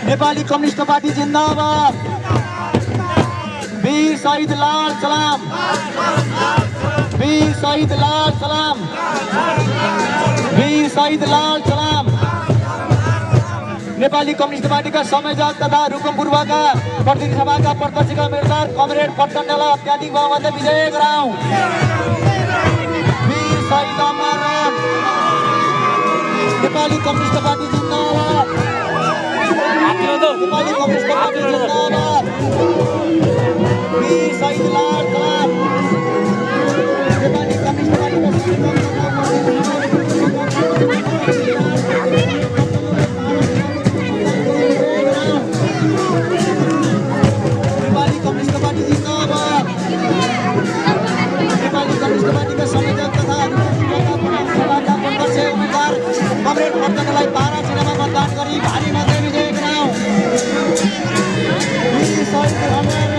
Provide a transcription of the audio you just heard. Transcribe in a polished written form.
Nepali communist party जिन्दाबाद। वीर शहीद लाल सलाम, वीर शहीद लाल सलाम, वीर शहीद लाल सलाम। नेपाली कम्युनिस्ट पार्टीका संयोजक तथा रुकुम पूर्वका प्रतिनिधि सभाका प्रत्यक्ष उम्मेदवार कमरेड पटकण्डलाई अत्याधिक बहुमतले विजय गराउँ। वीर शहीद अमर रहोस्। नेपाली कम्युनिस्ट पार्टी जिन्दाबाद, नेपाली कम्युनिस्ट पार्टी जिन्दाबाद। वीर शहीद लाल सलाम। नेपाली कम्युनिस्ट पार्टीका नेपाली कम्युनिस्ट पार्टी जिन्दाबाद। नेपाली कम्युनिस्ट पार्टीका संयोजक तथा सभाका प्रत्यक्ष उम्मेदवार कमरेड पटकण्डलाई 12 जिल्लामा मतदान गरी भारी मतले विजय गराउँ। वीर शहीद अमर